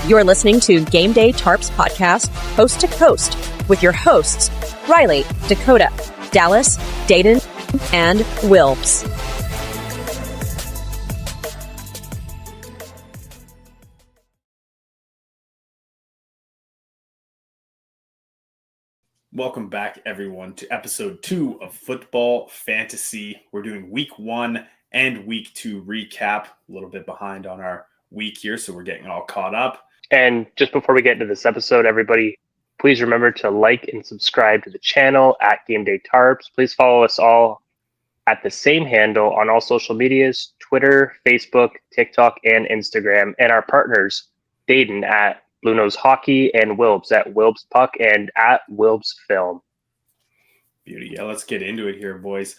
You're listening to Gameday Tarps podcast, coast to coast, with your hosts, Ryley, Dakota, Dallas, Daeden, and Wilbs. Welcome back, everyone, to episode 2 of Football Fantasy. We're doing week 1 and week 2 recap. A little bit behind on our week here, so we're getting all caught up. And just before we get into this episode, everybody, please remember to like and subscribe to the channel at Gameday Tarps. Please follow us all at the same handle on all social medias, Twitter, Facebook, TikTok, and Instagram. And our partners, Daeden at Blue Nose Hockey and Wilbs at Wilbs Puck and at Wilbs Film. Beauty. Yeah, let's get into it here, boys.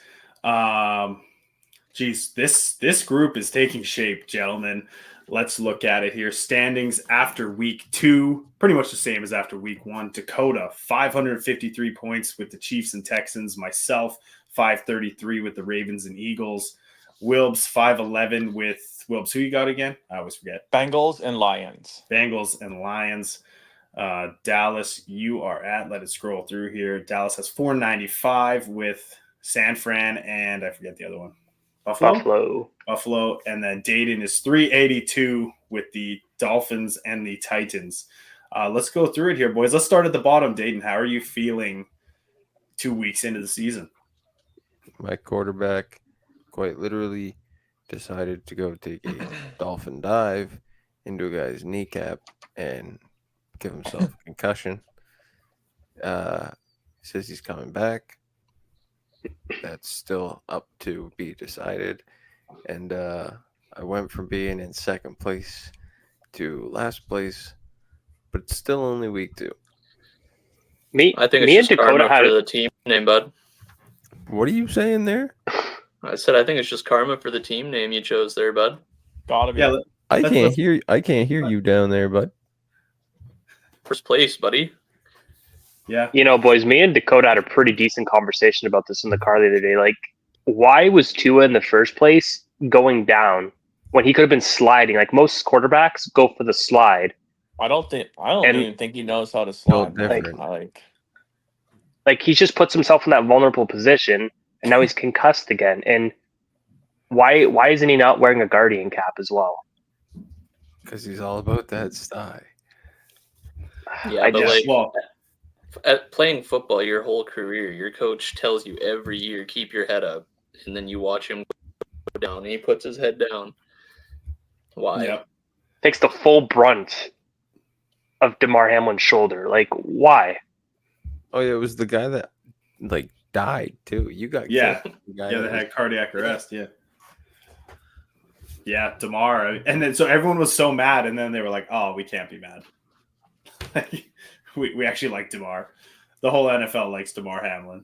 This group is taking shape, gentlemen. Let's look at it here. Standings after week 2, pretty much the same as after week 1. Dakota, 553 points with the Chiefs and Texans. Myself, 533 with the Ravens and Eagles. Wilbs, 511 with Wilbs. Who you got again? I always forget. Bengals and Lions. Dallas, you are at, let it scroll through here. Dallas has 495 with San Fran and I forget the other one. Buffalo. And then Daeden is 382 with the Dolphins and the Titans. Let's go through it here, boys. Let's start at the bottom. Daeden, how are you feeling 2 weeks into the season? My quarterback quite literally decided to go take a dolphin dive into a guy's kneecap and give himself a concussion. Says he's coming back. That's still up to be decided. And I went from being in second place to last place, but it's still only week 2. I think it's just karma for the team name, bud. What are you saying there? I said I think it's just karma for the team name you chose there, bud. Gotta be. Yeah, I can't hear you down there, bud. First place, buddy. Yeah. You know, boys, me and Dakota had a pretty decent conversation about this in the car the other day. Like, why was Tua in the first place going down when he could have been sliding? Like, most quarterbacks go for the slide. I don't even think he knows how to slide. Like he just puts himself in that vulnerable position, and now he's concussed again. And why isn't he not wearing a Guardian cap as well? Because he's all about that style. Yeah, at playing football your whole career, your coach tells you every year, keep your head up, and then you watch him go down, and he puts his head down. Why? Yep. Takes the full brunt of DeMar Hamlin's shoulder. Like, why? Oh, yeah, it was the guy that, died, too. You got killed. That had cardiac arrest, yeah. Yeah, DeMar. And then, so everyone was so mad, and then they were like, oh, we can't be mad. We actually like DeMar. The whole NFL likes DeMar Hamlin.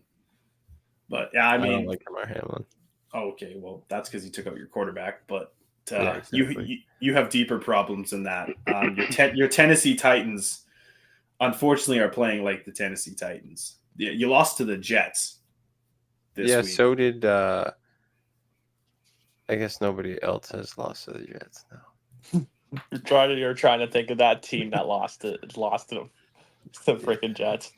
But, yeah, I don't like DeMar Hamlin. Oh, okay, well, that's because he took out your quarterback, but yeah, exactly. you have deeper problems than that. Your Tennessee Titans, unfortunately, are playing like the Tennessee Titans. You lost to the Jets this week. So did I guess nobody else has lost to the Jets now. You're trying to think of that team that lost to the freaking Jets.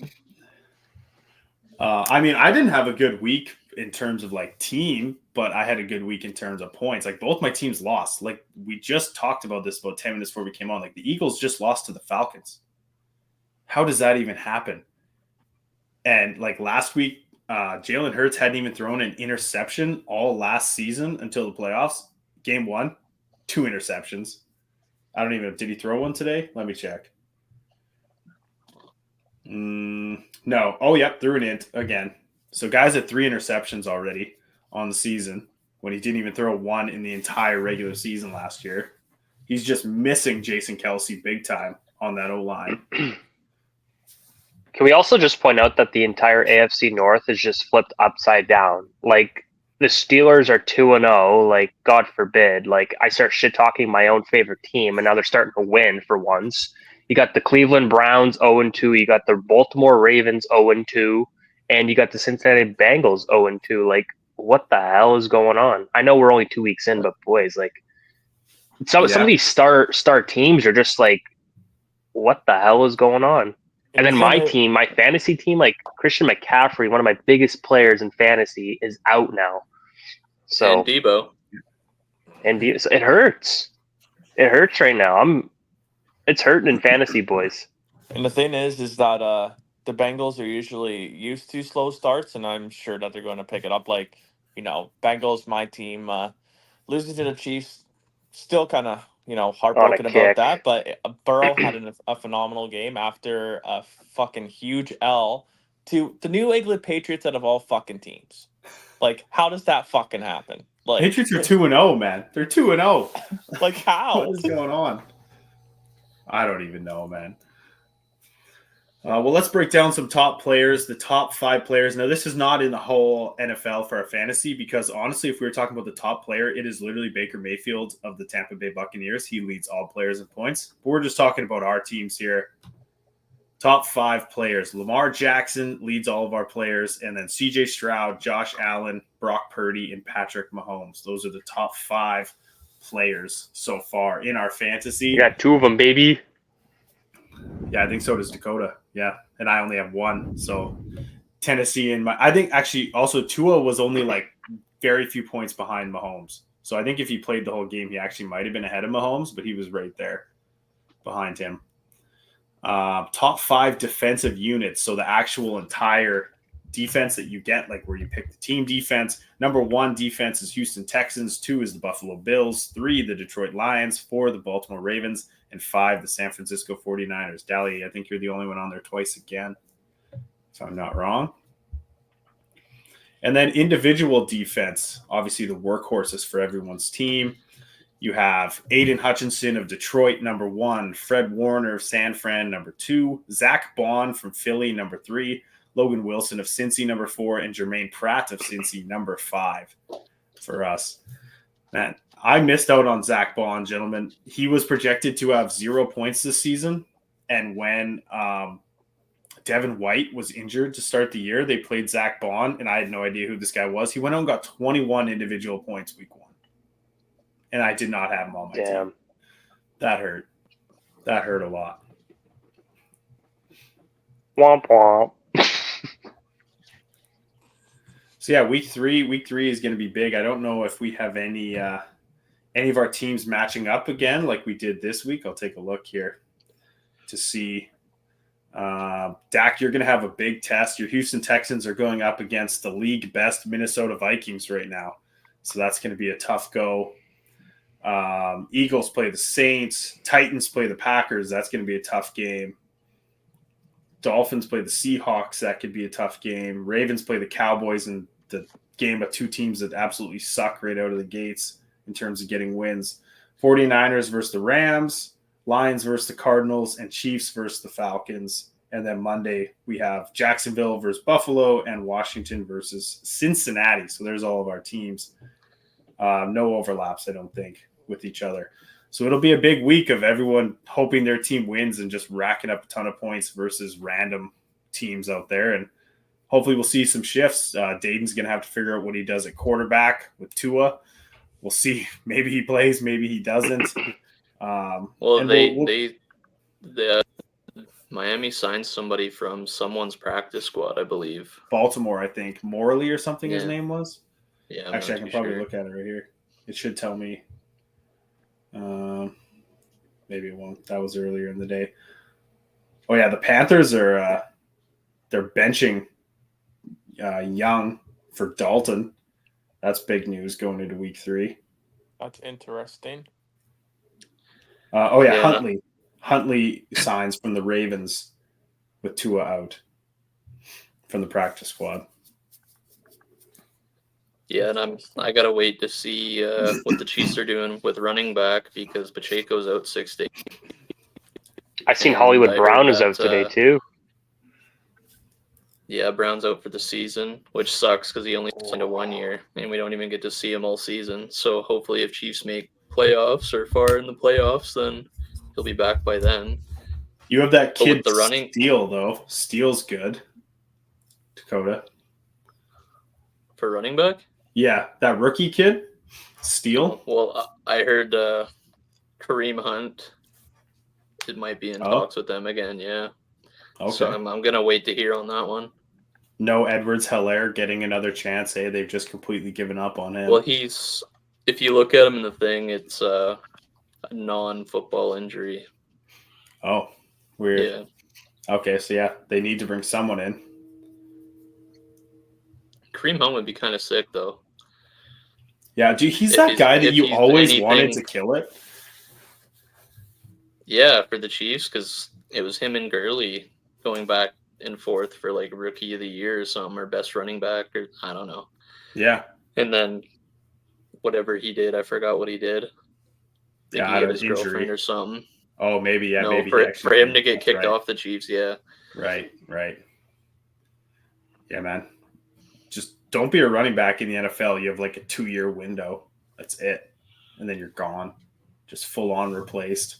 I mean, I didn't have a good week in terms of team, but I had a good week in terms of points. Both my teams lost. We just talked about this about 10 minutes before we came on. The Eagles just lost to the Falcons. How does that even happen? And last week, Jalen Hurts hadn't even thrown an interception all last season until the playoffs. Game 1, 2 interceptions. I don't even – did he throw one today? Let me check. No. Oh, yep, threw an int again. So guys had 3 interceptions already on the season when he didn't even throw one in the entire regular season last year. He's just missing Jason Kelce big time on that O-line. Can we also just point out that the entire AFC North is just flipped upside down? The Steelers are 2-0, God forbid. I start shit-talking my own favorite team, and now they're starting to win for once. You got the Cleveland Browns 0-2. You got the Baltimore Ravens 0-2. And you got the Cincinnati Bengals 0-2. What the hell is going on? I know we're only 2 weeks in, but boys, some of these star teams are just what the hell is going on? And then my team, my fantasy team, like Christian McCaffrey, one of my biggest players in fantasy, is out now. So and Debo. So it hurts. It hurts right now. It's hurting in fantasy, boys. And the thing is that the Bengals are usually used to slow starts, and I'm sure that they're going to pick it up. Like, Bengals, my team, losing to the Chiefs, still kind of, heartbroken about that. But Burrow had a phenomenal game after a fucking huge L to the New England Patriots out of all fucking teams. Like, how does that fucking happen? Like, Patriots are 2-0, man. They're 2-0. Like, how? What is going on? I don't even know, man. Well, let's break down some top players, the top 5 players. Now, this is not in the whole NFL for our fantasy because, honestly, if we were talking about the top player, it is literally Baker Mayfield of the Tampa Bay Buccaneers. He leads all players in points. But we're just talking about our teams here. Top 5 players. Lamar Jackson leads all of our players, and then CJ Stroud, Josh Allen, Brock Purdy, and Patrick Mahomes. Those are the top 5 players so far in our fantasy. You got 2 of them, baby. Yeah, I think so does Dakota. Yeah, and I only have 1. So Tennessee and I think actually also Tua was only like very few points behind Mahomes. So I think if he played the whole game, he actually might have been ahead of Mahomes, but he was right there behind him. Top 5 defensive units. So the actual entire defense that you get, like where you pick the team defense. Number 1 defense is Houston Texans. 2 is the Buffalo Bills. 3, the Detroit Lions. 4, the Baltimore Ravens. And 5, the San Francisco 49ers. Dally, I think you're the only one on there twice again, if I'm not wrong. And then individual defense. Obviously, the workhorses for everyone's team. You have Aiden Hutchinson of Detroit, number 1. Fred Warner of San Fran, number 2. Zach Bond from Philly, number 3. Logan Wilson of Cincy, number 4. And Jermaine Pratt of Cincy, number 5 for us. Man, I missed out on Zach Bond, gentlemen. He was projected to have 0 points this season. And when Devin White was injured to start the year, they played Zach Bond, and I had no idea who this guy was. He went out and got 21 individual points week 1. And I did not have him on my team. That hurt. That hurt a lot. Womp womp. So yeah, week three is going to be big. I don't know if we have any of our teams matching up again like we did this week. I'll take a look here to see. Dak, you're going to have a big test. Your Houston Texans are going up against the league best Minnesota Vikings right now, so that's going to be a tough go. Eagles play the Saints. Titans play the Packers. That's going to be a tough game. Dolphins play the Seahawks. That could be a tough game. Ravens play the Cowboys in the game of 2 teams that absolutely suck right out of the gates in terms of getting wins. 49ers versus the Rams. Lions versus the Cardinals. And Chiefs versus the Falcons. And then Monday, we have Jacksonville versus Buffalo and Washington versus Cincinnati. So there's all of our teams. No overlaps, I don't think, with each other. So it'll be a big week of everyone hoping their team wins and just racking up a ton of points versus random teams out there. And hopefully we'll see some shifts. Daeden's going to have to figure out what he does at quarterback with Tua. We'll see. Maybe he plays, maybe he doesn't. The Miami signed somebody from someone's practice squad, I believe. Baltimore, I think. Morley or something his name was. Yeah. Actually, I can probably look at it right here. It should tell me. Maybe it won't. That was earlier in the day. Oh yeah, the Panthers are they're benching Young for Dalton. That's big news going into week 3. That's interesting. Huntley signs from the Ravens with Tua out from the practice squad. Yeah, and I gotta wait to see what the Chiefs are doing with running back because Pacheco's out 6 days. I seen Hollywood Brown is out today too. Yeah, Brown's out for the season, which sucks because he only signed a 1 year, and we don't even get to see him all season. So hopefully, if Chiefs make playoffs or far in the playoffs, then he'll be back by then. You have that kid Steele though. Steele's good. Dakota for running back. Yeah, that rookie kid, Steele. Well, I heard Kareem Hunt it might be in talks with them again. Yeah. Okay. So I'm gonna wait to hear on that one. No Edwards-Helaire getting another chance. Hey, they've just completely given up on him. Well, if you look at him in the thing, it's a non-football injury. Oh, weird. Yeah. Okay, so yeah, they need to bring someone in. Kareem Hunt would be kind of sick, though. Yeah, dude, he's that guy that you always wanted to kill it. Yeah, for the Chiefs, because it was him and Gurley going back and forth for like rookie of the year or something, or best running back, or I don't know. Yeah. And then whatever he did, I forgot what he did. He hit his girlfriend or something. Oh, maybe, yeah. No, maybe for him to get kicked off the Chiefs, yeah. Right. Yeah, man. Just don't be a running back in the NFL. You have like a 2-year window. That's it. And then you're gone. Just full on replaced.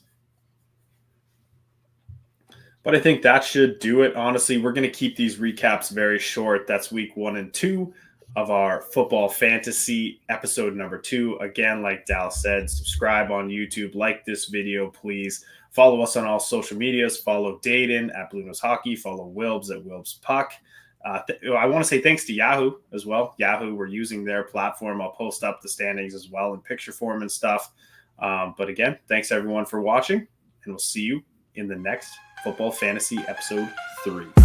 But I think that should do it. Honestly, we're going to keep these recaps very short. That's week 1 and 2 of our football fantasy episode number 2. Again, like Dal said, subscribe on YouTube, like this video, please. Follow us on all social medias. Follow Daeden at Blue Nose Hockey. Follow Wilbs at Wilbs Puck. I want to say thanks to Yahoo as well. Yahoo, we're using their platform. I'll post up the standings as well in picture form and stuff. But again, thanks everyone for watching, and we'll see you in the next Football Fantasy episode 3.